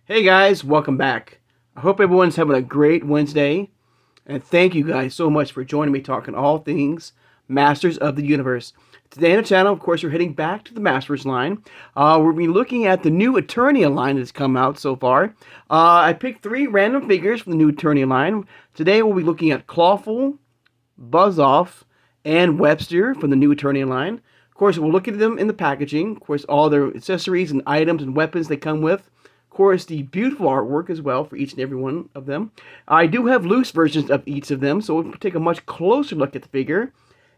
Hey guys, welcome back. I hope everyone's having a great Wednesday, and thank you guys so much for joining me talking all things Masters of the Universe. Today on the channel, of course, we're heading back to the Masters line. We'll be looking at the new Eternia line that's come out so far. I picked 3 random figures from the new Eternia line. Today we'll be looking at Clawful, Buzz-Off, and Webstor from the new Eternia line. Of course, we'll look at them in the packaging. Of course, all their accessories and items and weapons they come with. Of course, the beautiful artwork as well for each and every one of them. I do have loose versions of each of them, so we'll take a much closer look at the figure.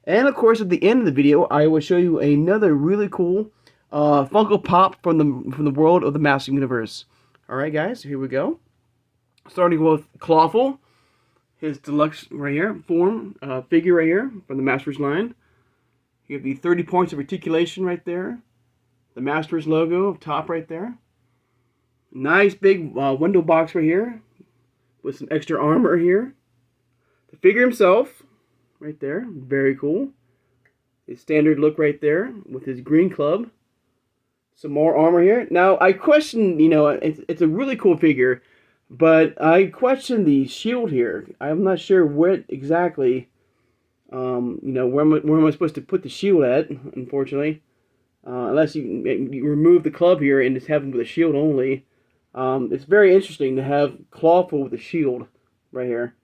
And of course, at the end of the video, I will show you another really cool Funko Pop from the world of the Master Universe. All right, guys, here we go. Starting with Clawful, his deluxe right here figure right here from the Masters line. You have the 30 points of articulation right there. The Masters logo up top right there. Nice big window box right here with some extra armor here. The figure himself right there, very cool. His standard look right there with his green club. Some more armor here. Now I question, it's a really cool figure, but I question the shield here. I'm not sure what exactly, where am I supposed to put the shield at? Unfortunately, unless you remove the club here and just have him with a shield only. It's very interesting to have Clawful with a shield right here.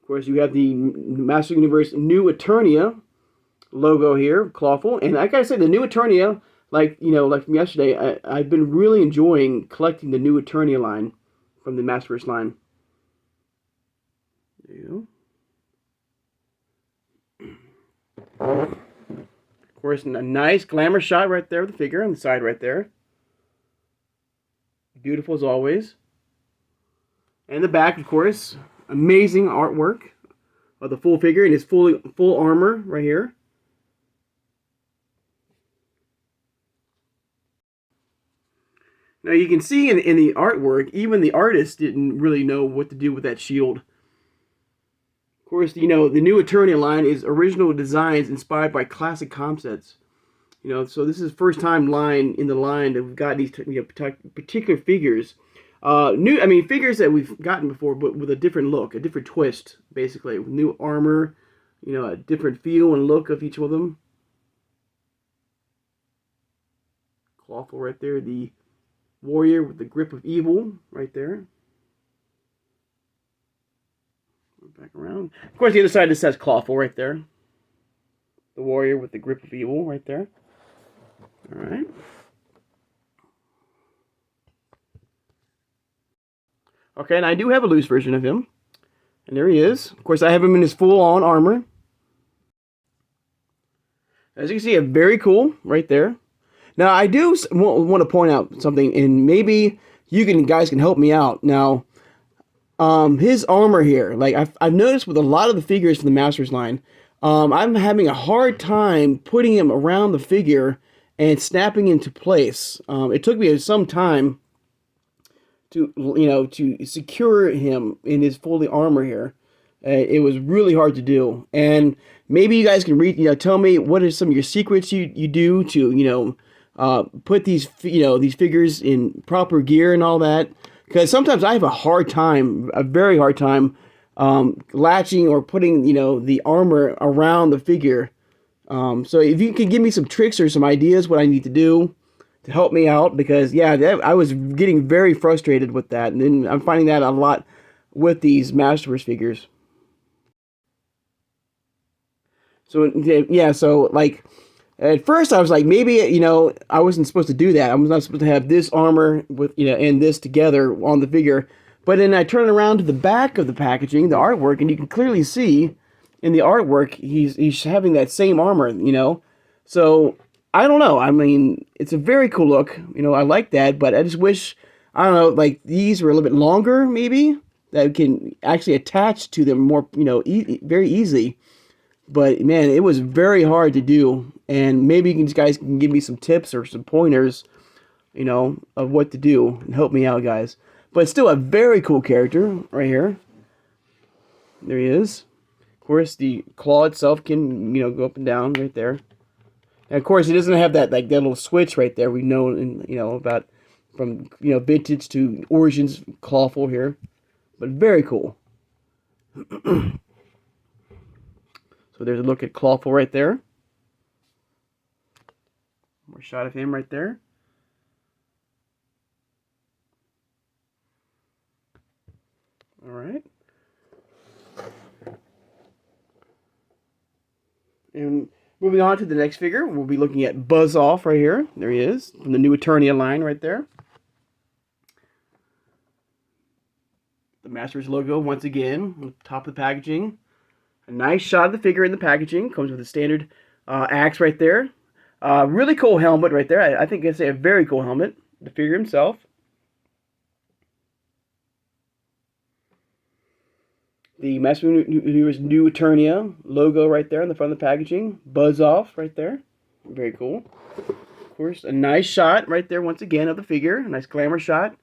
Of course, you have the Master Universe New Eternia logo here, Clawful. And like I said, the New Eternia, like from yesterday, I've been really enjoying collecting the New Eternia line from the MasterVerse line. There you go. Of course, a nice glamour shot right there of the figure on the side right there. Beautiful as always. And the back, of course, amazing artwork of the full figure in his full armor right here. Now you can see in the artwork, even the artist didn't really know what to do with that shield. Of course, the new Eternia line is original designs inspired by classic concepts. So this is the first time in the line that we've got these particular figures. Figures that we've gotten before, but with a different look, a different twist, basically. With new armor, a different feel and look of each of them. Clawful right there, the warrior with the grip of evil right there. Back around. Of course, the other side just says Clawful right there. The warrior with the grip of evil right there. All right. Okay, and I do have a loose version of him. And there he is. Of course, I have him in his full-on armor. As you can see, very cool right there. Now, I do want to point out something, and maybe you guys can help me out. Now, his armor here, like I've noticed with a lot of the figures from the Masters line, I'm having a hard time putting him around the figure and snapping into place. It took me some time to secure him in his fully armor here. It was really hard to do. And maybe you guys can tell me what are some of your secrets you do to put these these figures in proper gear and all that. Because sometimes I have a very hard time latching or putting the armor around the figure. So if you can give me some tricks or some ideas what I need to do to help me out, because I was getting very frustrated with that, and then I'm finding that a lot with these MasterVerse figures. So so like at first I was like, maybe I wasn't supposed to do that. I was not supposed to have this armor with and this together on the figure. But then I turn around to the back of the packaging, the artwork, and you can clearly see in the artwork, he's having that same armor, So, I don't know. I mean, it's a very cool look. I like that, but I just wish, I don't know, like these were a little bit longer, maybe, that can actually attach to them more, very easily. But, man, it was very hard to do. And maybe you guys can give me some tips or some pointers, of what to do and help me out, guys. But still a very cool character right here. There he is. Of course, the claw itself can, go up and down right there. And of course, it doesn't have that that little switch right there. We know, about from vintage to origins Clawful here, but very cool. So there's a look at Clawful right there. More shot of him right there. All right. And moving on to the next figure, we'll be looking at Buzz Off right here. There he is, from the new Eternia line right there. The MasterVerse logo once again on the top of the packaging. A nice shot of the figure in the packaging. Comes with a standard axe right there. Really cool helmet right there. I think I'd say a very cool helmet. The figure himself. The MasterVerse new Eternia logo right there on the front of the packaging. Buzz Off right there. Very cool. Of course, a nice shot right there once again of the figure. A nice glamour shot.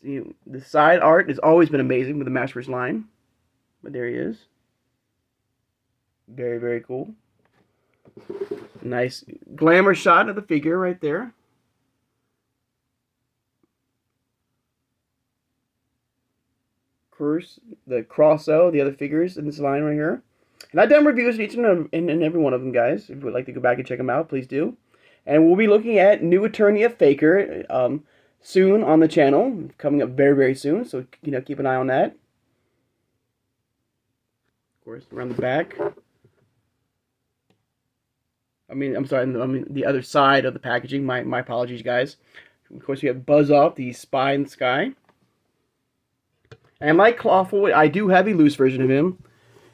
The side art has always been amazing with the MasterVerse line. But there he is. Very, very cool. Nice glamour shot of the figure right there. Of course, the Crosso, the other figures in this line right here. And I've done reviews of each and every one of them, guys. If you would like to go back and check them out, please do. And we'll be looking at new Eternia Faker soon on the channel. Coming up very, very soon. So, keep an eye on that. Of course, around the back. I'm sorry, the other side of the packaging. My apologies, guys. Of course, you have Buzz Off, the spy in the sky. And like Clawful, I do have a loose version of him.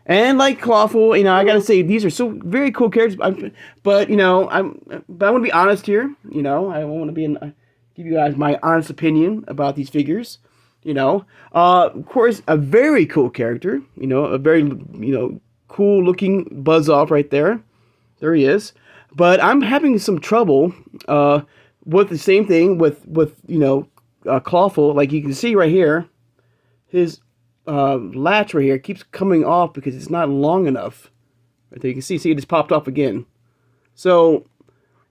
And like Clawful, I gotta say, these are so very cool characters. But I want to be honest here. I want to give you guys my honest opinion about these figures. Of course, a very cool character. A very cool looking Buzz Off right there. There he is. But I'm having some trouble with the same thing with Clawful. Like you can see right here, his latch right here keeps coming off because it's not long enough. Right there, you can see it just popped off again. So,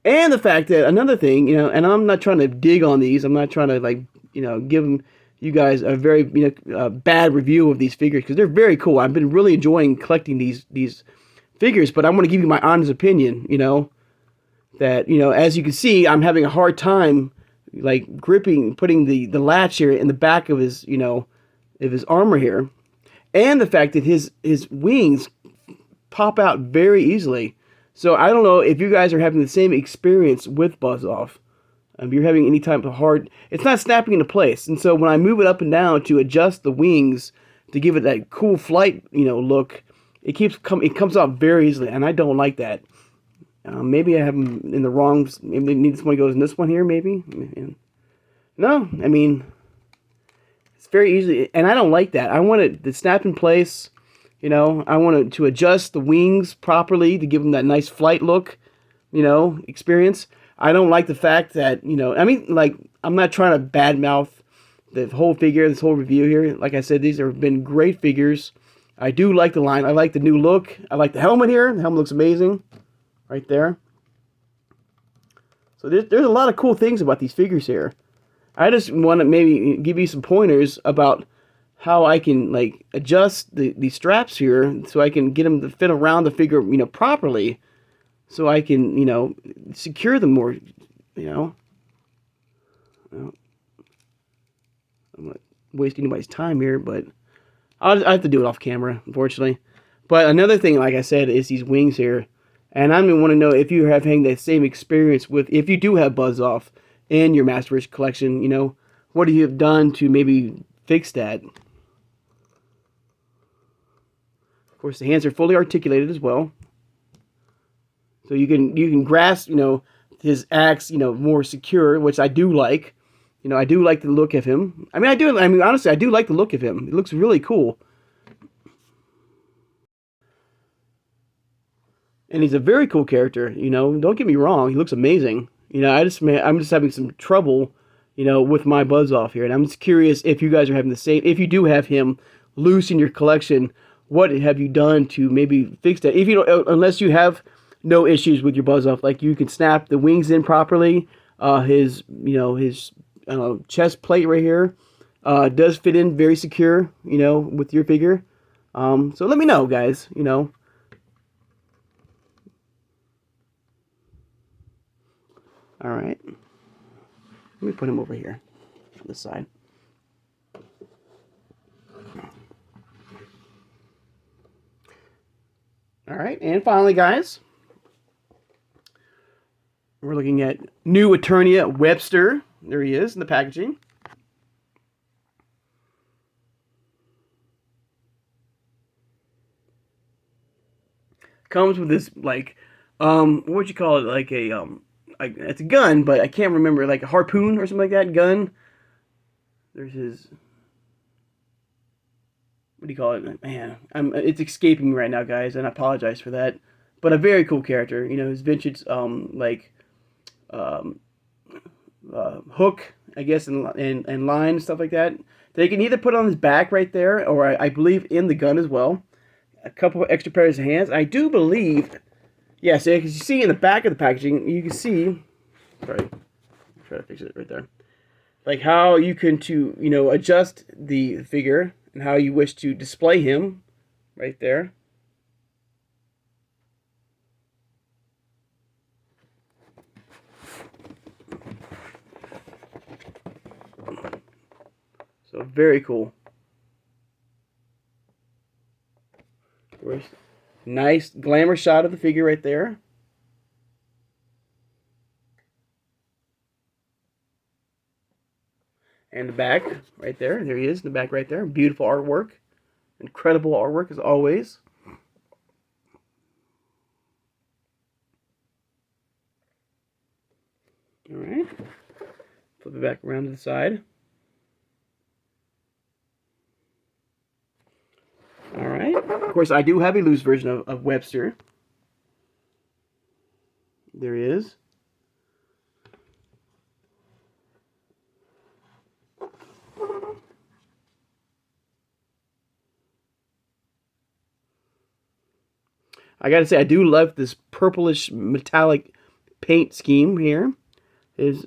and the fact that another thing, and I'm not trying to dig on these. I'm not trying to give you guys a very bad review of these figures because they're very cool. I've been really enjoying collecting these figures, but I'm going to give you my honest opinion. That as you can see, I'm having a hard time putting the latch here in the back of his of his armor here, and the fact that his wings pop out very easily. So I don't know if you guys are having the same experience with Buzz Off. If you're having any type of hard, it's not snapping into place, and so when I move it up and down to adjust the wings to give it that cool flight look, it comes out very easily, and I don't like that. Maybe I have them in the wrong. Maybe this one goes in this one here. Maybe. No, it's very easy, and I don't like that. I want it to snap in place. I want it to adjust the wings properly to give them that nice flight look. Experience. I don't like the fact that I'm not trying to badmouth the whole figure, this whole review here. Like I said, these have been great figures. I do like the line. I like the new look. I like the helmet here. The helmet looks amazing. Right there. So there's a lot of cool things about these figures here. I just want to maybe give you some pointers about how I can adjust the straps here so I can get them to fit around the figure properly, so I can secure them more. I'm not wasting anybody's time here, but I have to do it off camera, unfortunately. But another thing, like I said, is these wings here. And I want to know if you have having that same experience if you do have Buzz Off in your MasterVerse collection, what have you done to maybe fix that? Of course, the hands are fully articulated as well. So you can grasp, his axe, more secure, which I do like. I do like the look of him. Honestly, I do like the look of him. It looks really cool. And he's a very cool character, Don't get me wrong, he looks amazing. I'm just having some trouble, with my Buzz Off here, and I'm just curious if you guys are having the same. If you do have him loose in your collection, what have you done to maybe fix that? If you don't, unless you have no issues with your Buzz Off, like you can snap the wings in properly, His, his chest plate right here does fit in very secure, with your figure. So let me know, guys, All right. Let me put him over here on this side. All right, and finally, guys, we're looking at new Eternia Webstor. There he is in the packaging. Comes with this, like, what would you call it? Like it's a gun, but I can't remember, like a harpoon or something like that. Gun. There's his. What do you call it? Man, it's escaping me right now, guys, and I apologize for that. But a very cool character. His vintage, um, hook, I guess, and line and stuff like that. They can either put on his back right there, or I believe in the gun as well. A couple of extra pairs of hands. I do believe, yeah, so as you see in the back of the packaging, you can see, sorry, try to fix it right there, like how you can adjust the figure and how you wish to display him right there. So very cool. Nice glamour shot of the figure right there. And the back right there. There he is in the back right there. Beautiful artwork. Incredible artwork as always. All right. Flip it back around to the side. All right. Of course, I do have a loose version of Webstor. There he is. I gotta say, I do love this purplish metallic paint scheme here. Is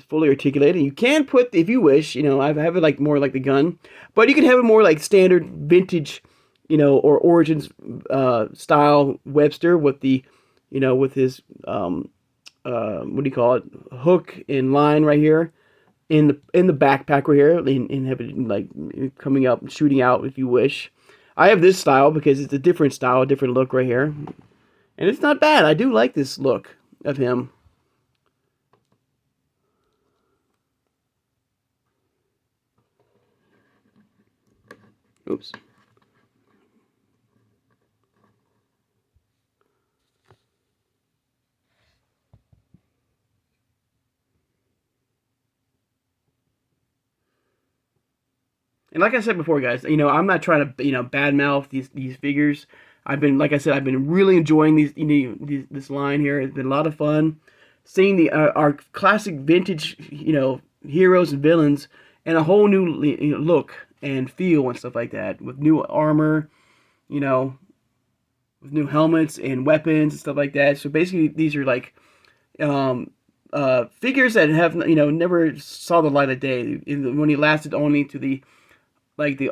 fully articulated. You can put, if you wish, I have it like more like the gun, but you can have it more like standard vintage, or Origins style Webstor with the, with his what do you call it, hook and line right here in the backpack right here, and have it like coming up and shooting out if you wish. I have this style because it's a different style, a different look right here, and it's not bad. I do like this look of him. Oops. And like I said before, guys, I'm not trying to, badmouth these figures. Like I said, I've been really enjoying this line here. It's been a lot of fun seeing our classic vintage, heroes and villains, and a whole new look and feel and stuff like that, with new armor, with new helmets and weapons and stuff like that. So basically, these are like figures that have never saw the light of day when he lasted only to the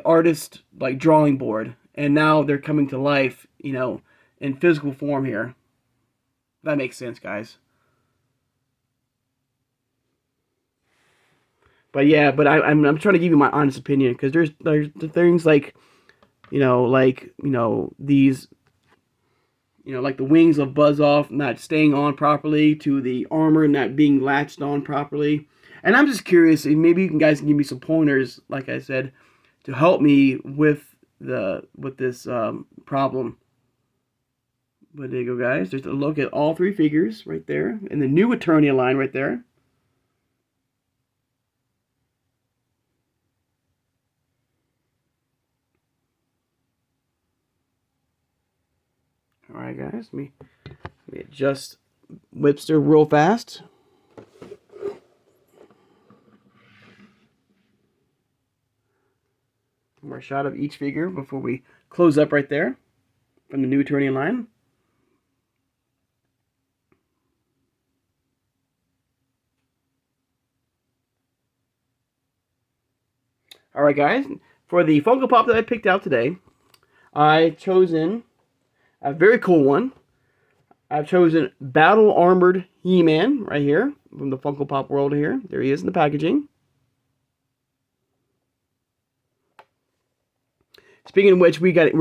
artist drawing board, and now they're coming to life, in physical form here. That makes sense, guys. But yeah, I'm trying to give you my honest opinion, because there's things like, these, like the wings of Buzz Off not staying on properly, to the armor not being latched on properly. And I'm just curious, maybe you guys can give me some pointers, like I said, to help me with this problem. But there you go, guys. There's a look at all three figures right there, and the new Eternia line right there. All right, guys. Let me adjust Webstor real fast. More shot of each figure before we close up right there from the new Eternia line. Alright guys, for the Funko Pop that I picked out today, I've chosen a very cool one. I've chosen Battle Armored He-Man right here from the Funko Pop world here. There he is in the packaging. Speaking of which, we've gotten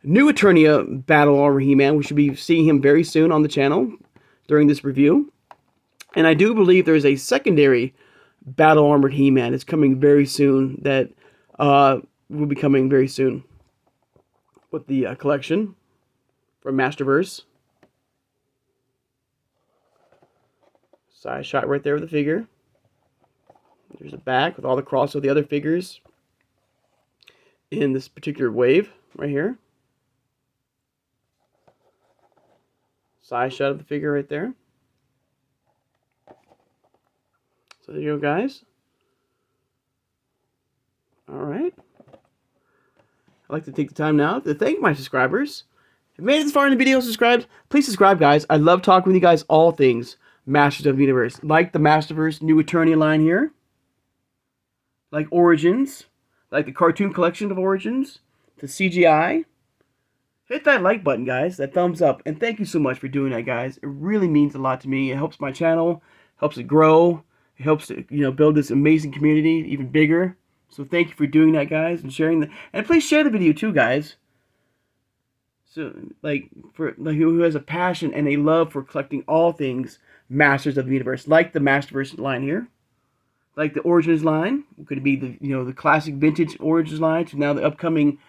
new Eternia Battle Armor He-Man. We should be seeing him very soon on the channel during this review. And I do believe there's a secondary Battle Armored He-Man. It's coming very soon. That will be coming very soon with the collection from MasterVerse. Side shot right there of the figure. There's a back with all the cross of the other figures in this particular wave right here. Side shot of the figure right there. So there you go, guys. Alright. I'd like to take the time now to thank my subscribers. If you made it this far in the video, please subscribe, guys. I love talking with you guys all things Masters of the Universe. Like the MasterVerse new Eternia line here. Like Origins. Like the cartoon collection of Origins. The CGI. Hit that like button, guys. That thumbs up. And thank you so much for doing that, guys. It really means a lot to me. It helps my channel. Helps it grow. It helps to, build this amazing community even bigger. So thank you for doing that, guys, and sharing the. And please share the video too, guys. So who has a passion and a love for collecting all things Masters of the Universe, like the MasterVerse line here, like the Origins line. It could be the classic vintage Origins line to now the upcoming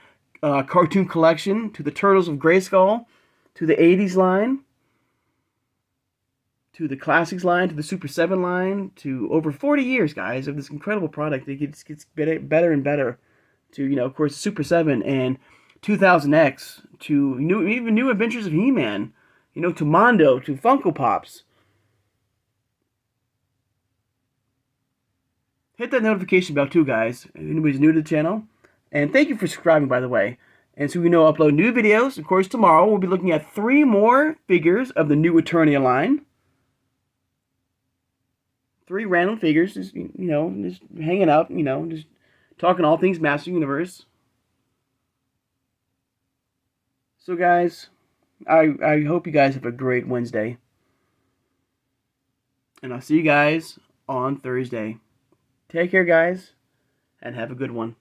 cartoon collection, to the Turtles of Grayskull, to the 80s line, to the Classics line, to the Super 7 line, to over 40 years, guys, of this incredible product. It gets better and better to, of course, Super 7 and 2000X, to even new Adventures of He-Man, to Mondo, to Funko Pops. Hit that notification bell too, guys, if anybody's new to the channel. And thank you for subscribing, by the way. And so we know upload new videos. Of course, tomorrow we'll be looking at 3 more figures of the new Eternia line. 3 random figures, just hanging out, just talking all things Master Universe. So guys, I hope you guys have a great Wednesday. And I'll see you guys on Thursday. Take care, guys, and have a good one.